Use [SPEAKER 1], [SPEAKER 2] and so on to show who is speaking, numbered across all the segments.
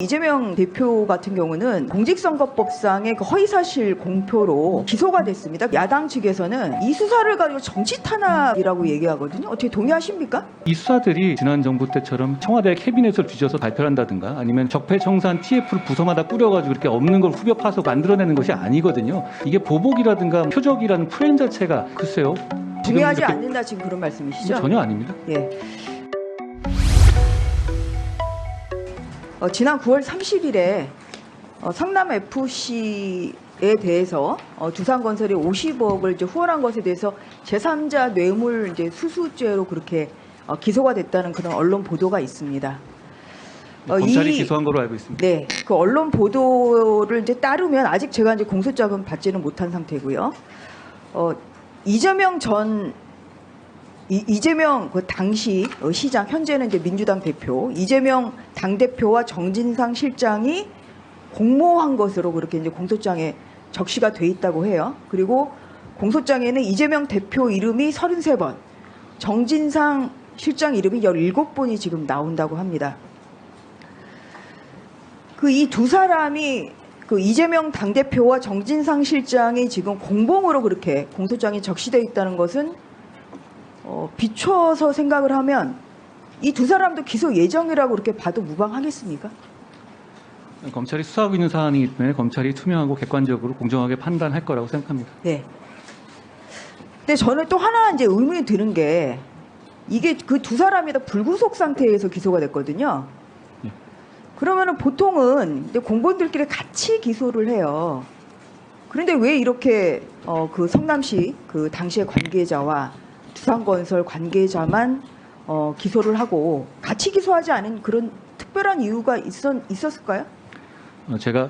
[SPEAKER 1] 이재명 대표 같은 경우는 공직선거법상의 그 허위사실 공표로 기소가 됐습니다. 야당 측에서는 이 수사를 가지고 정치 탄압이라고 얘기하거든요. 어떻게 동의하십니까?
[SPEAKER 2] 이 수사들이 지난 정부 때처럼 청와대 캐비넷을 뒤져서 발표를 한다든가 아니면 적폐청산 TF를 부서마다 꾸려가지고 이렇게 없는 걸 후벼 파서 만들어내는 것이 아니거든요. 이게 보복이라든가 표적이라는 프레임 자체가 글쎄요.
[SPEAKER 1] 중요하지 않는다 지금 그런 말씀이시죠?
[SPEAKER 2] 전혀 아닙니다.
[SPEAKER 1] 예. 지난 9월 30일에 성남FC에 대해서 두산건설이 50억을 이제 후원한 것에 대해서 제3자 뇌물 이제 수수죄로 그렇게 기소가 됐다는 그런 언론 보도가 있습니다.
[SPEAKER 2] 검찰이 기소한 거로 알고 있습니다.
[SPEAKER 1] 네, 그 언론 보도를 이제 따르면 아직 제가 이제 공소장은 받지는 못한 상태고요. 이재명 그 당시 시장, 현재는 이제 민주당 대표, 이재명 당대표와 정진상 실장이 공모한 것으로 그렇게 이제 공소장에 적시가 돼 있다고 해요. 그리고 공소장에는 이재명 대표 이름이 33번, 정진상 실장 이름이 17번이 지금 나온다고 합니다. 그 이 두 사람이 그 이재명 당대표와 정진상 실장이 지금 공범으로 그렇게 공소장에 적시되어 있다는 것은 비춰서 생각을 하면 이 두 사람도 기소 예정이라고 그렇게 봐도 무방하겠습니까?
[SPEAKER 2] 검찰이 수사하고 있는 사안이기 때문에 검찰이 투명하고 객관적으로 공정하게 판단할 거라고 생각합니다.
[SPEAKER 1] 네. 근데 저는 또 하나 이제 의문이 드는 게 이게 그 두 사람이 다 불구속 상태에서 기소가 됐거든요.
[SPEAKER 2] 네.
[SPEAKER 1] 그러면은 보통은 이제 공범들끼리 같이 기소를 해요. 그런데 왜 이렇게 그 성남시 그 당시의 관계자와 두산건설 관계자만 기소를 하고 같이 기소하지 않은 그런 특별한 이유가 있었을까요?
[SPEAKER 2] 제가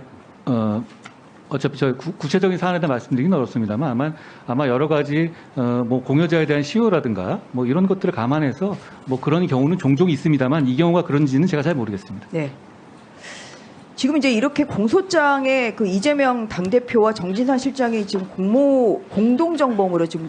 [SPEAKER 2] 어차피 저 구체적인 사안에 대해 말씀드리긴 어렵습니다만 아마 여러 가지 뭐 공여자에 대한 시효라든가 뭐 이런 것들을 감안해서 뭐 그런 경우는 종종 있습니다만 이 경우가 그런지는 제가 잘 모르겠습니다.
[SPEAKER 1] 네. 지금 이제 이렇게 공소장에 그 이재명 당대표와 정진상 실장이 지금 공동정범으로 지금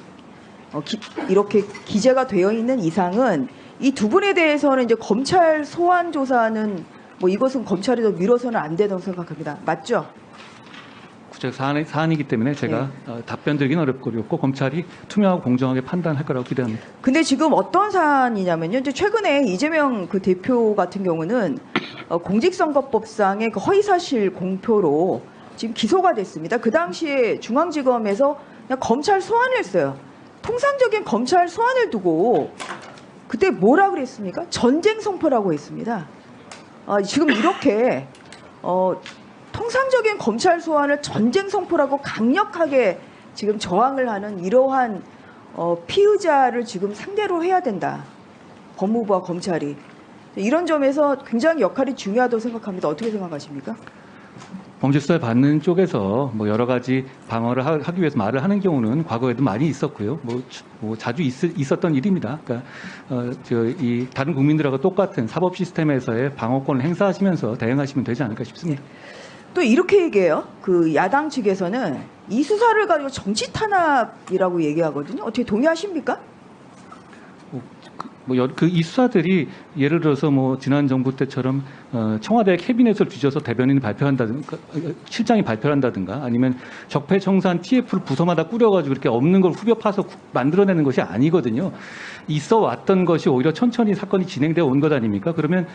[SPEAKER 1] 이렇게 기재가 되어 있는 이상은 이 두 분에 대해서는 이제 검찰 소환 조사는 뭐 이것은 검찰이 더 미뤄서는 안 된다고 생각합니다. 맞죠?
[SPEAKER 2] 구체적 사안이기 때문에 제가 답변 드리긴 어렵고 검찰이 투명하고 공정하게 판단할 거라고 기대합니다.
[SPEAKER 1] 근데 지금 어떤 사안이냐면요. 이제 최근에 이재명 그 대표 같은 경우는 공직선거법상의 그 허위사실 공표로 지금 기소가 됐습니다. 그 당시에 중앙지검에서 그냥 검찰 소환을 했어요. 통상적인 검찰 소환을 두고 그때 뭐라 그랬습니까? 전쟁 선포라고 했습니다. 지금 이렇게 통상적인 검찰 소환을 전쟁 선포라고 강력하게 지금 저항을 하는 이러한 피의자를 지금 상대로 해야 된다. 법무부와 검찰이. 이런 점에서 굉장히 역할이 중요하다고 생각합니다. 어떻게 생각하십니까?
[SPEAKER 2] 범죄 수사를 받는 쪽에서 뭐 여러 가지 방어를 하기 위해서 말을 하는 경우는 과거에도 많이 있었고요. 뭐 자주 있었던 일입니다. 그러니까 이 다른 국민들하고 똑같은 사법 시스템에서의 방어권을 행사하시면서 대응하시면 되지 않을까 싶습니다.
[SPEAKER 1] 또 이렇게 얘기해요. 그 야당 측에서는 이 수사를 가지고 정치 탄압이라고 얘기하거든요. 어떻게 동의하십니까?
[SPEAKER 2] 이 수사들이 예를 들어서 뭐 지난 정부 때처럼 청와대 캐비넷을 뒤져서 대변인이 발표한다든가 실장이 발표를 한다든가 아니면 적폐청산 TF를 부서마다 꾸려가지고 이렇게 없는 걸 후벼 파서 만들어내는 것이 아니거든요. 있어 왔던 것이 오히려 천천히 사건이 진행되어 온 것 아닙니까? 그러면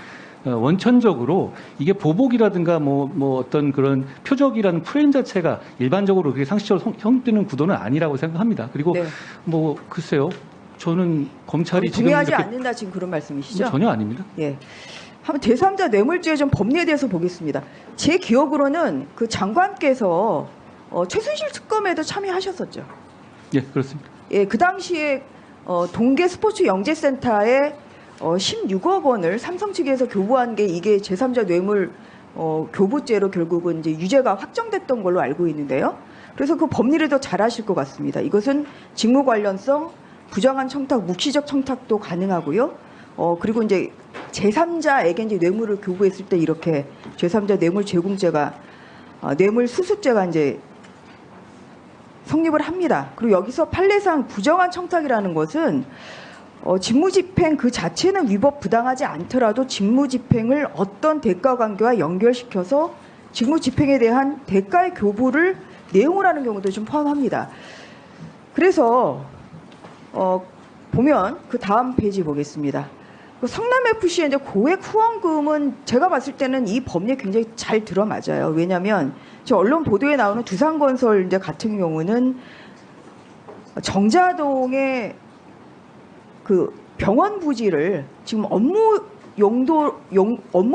[SPEAKER 2] 원천적으로 이게 보복이라든가 뭐 어떤 그런 표적이라는 프레임 자체가 일반적으로 그게 상식적으로 형되는 구도는 아니라고 생각합니다. 그리고
[SPEAKER 1] 네.
[SPEAKER 2] 뭐 글쎄요. 저는 검찰이 지금
[SPEAKER 1] 동의하지 않는다 지금 그런 말씀이시죠?
[SPEAKER 2] 전혀 아닙니다.
[SPEAKER 1] 예. 한번 제3자 뇌물죄 좀 법리에 대해서 보겠습니다. 제 기억으로는 그 장관께서 최순실 특검에도 참여하셨었죠.
[SPEAKER 2] 예, 그렇습니다.
[SPEAKER 1] 예, 그 당시에 동계 스포츠 영재센터에 16억 원을 삼성 측에서 교부한 게 이게 제3자 뇌물 교부죄로 결국은 이제 유죄가 확정됐던 걸로 알고 있는데요. 그래서 그 법리를 더 잘 아실 것 같습니다. 이것은 직무 관련성 부정한 청탁, 묵시적 청탁도 가능하고요. 그리고 이제 제3자에게 이제 뇌물을 교부했을 때 이렇게 제3자 뇌물 제공죄가 뇌물 수수죄가 이제 성립을 합니다. 그리고 여기서 판례상 부정한 청탁이라는 것은 직무집행 그 자체는 위법 부당하지 않더라도 직무집행을 어떤 대가 관계와 연결시켜서 직무집행에 대한 대가의 교부를 내용을 하는 경우도 좀 포함합니다. 그래서 보면 그 다음 페이지 보겠습니다. 성남FC의 이제 고액 후원금은 제가 봤을 때는 이 법리에 굉장히 잘 들어맞아요. 왜냐하면 저 언론 보도에 나오는 두산건설 이제 같은 경우는 정자동의 그 병원 부지를 지금 업무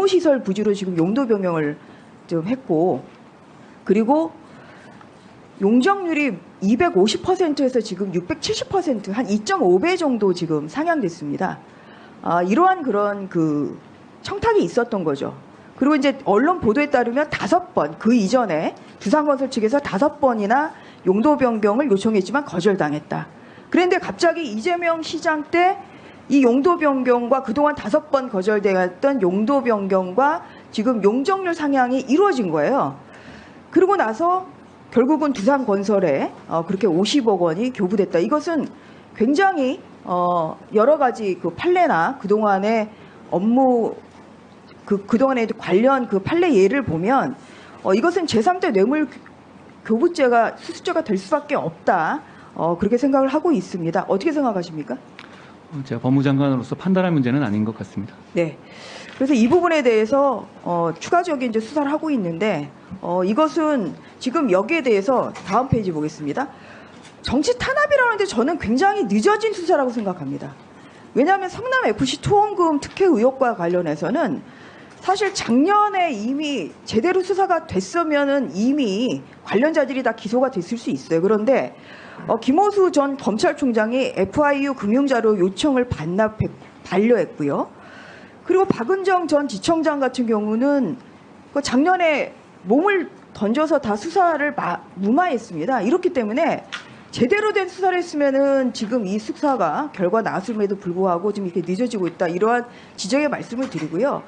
[SPEAKER 1] 시설 부지로 지금 용도 변경을 좀 했고, 그리고 용적률이 250%에서 지금 670%, 한 2.5배 정도 지금 상향됐습니다. 이러한 그런 그 청탁이 있었던 거죠. 그리고 이제 언론 보도에 따르면 5번, 그 이전에 두산건설 측에서 5번이나 용도 변경을 요청했지만 거절당했다. 그런데 갑자기 이재명 시장 때 이 용도 변경과 그동안 5번 거절되었던 용도 변경과 지금 용적률 상향이 이루어진 거예요. 그러고 나서 결국은 두산건설에 그렇게 50억 원이 교부됐다. 이것은 굉장히 여러 가지 그 판례나 그동안의 업무 그동안의 관련 그 판례 예를 보면 이것은 제3대 뇌물 교부죄가 수수죄가 될 수밖에 없다. 그렇게 생각을 하고 있습니다. 어떻게 생각하십니까?
[SPEAKER 2] 제가 법무장관으로서 판단할 문제는 아닌 것 같습니다.
[SPEAKER 1] 네. 그래서 이 부분에 대해서 추가적인 이제 수사를 하고 있는데 이것은 지금 여기에 대해서 다음 페이지 보겠습니다. 정치 탄압이라는데 저는 굉장히 늦어진 수사라고 생각합니다. 왜냐하면 성남FC 투혼금 특혜 의혹과 관련해서는 사실 작년에 이미 제대로 수사가 됐으면은 이미 관련자들이 다 기소가 됐을 수 있어요. 그런데 김호수 전 검찰총장이 FIU 금융자료 요청을 반려했고요. 그리고 박은정 전 지청장 같은 경우는 작년에 몸을 던져서 다 수사를 무마했습니다. 이렇기 때문에 제대로 된 수사를 했으면은 지금 이 수사가 결과 나왔음에도 불구하고 지금 이렇게 늦어지고 있다. 이러한 지적의 말씀을 드리고요.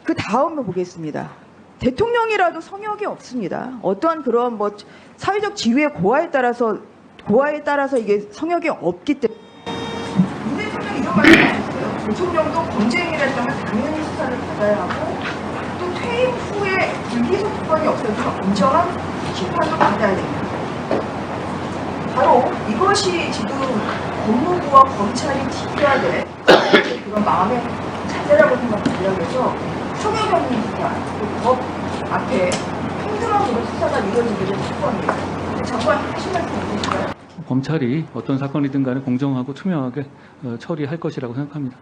[SPEAKER 1] 그 다음을 보겠습니다. 대통령이라도 성역이 없습니다. 어떠한 그런 뭐 사회적 지위의 고하에 따라서 이게 성역이 없기 때문에 문 대통령이 이런 말을 하셨어요. 대통령도 범죄 행위를 했다면 당연히 수사를 받아야 하고 또 퇴임 후에 불기소 특권이 없어서 엄정한 심판도 받아야 됩니다. 바로 이것이 지금 법무부와 검찰이 지켜야 될 그런 마음의 자세라고 생각합니다. 그래서 성역 없는 수사, 법 앞에 평등한 그런 수사가 이루어지게 된 특권이에요. 장관 하신 말씀 있으실까요?
[SPEAKER 2] 검찰이 어떤 사건이든 간에 공정하고 투명하게 처리할 것이라고 생각합니다.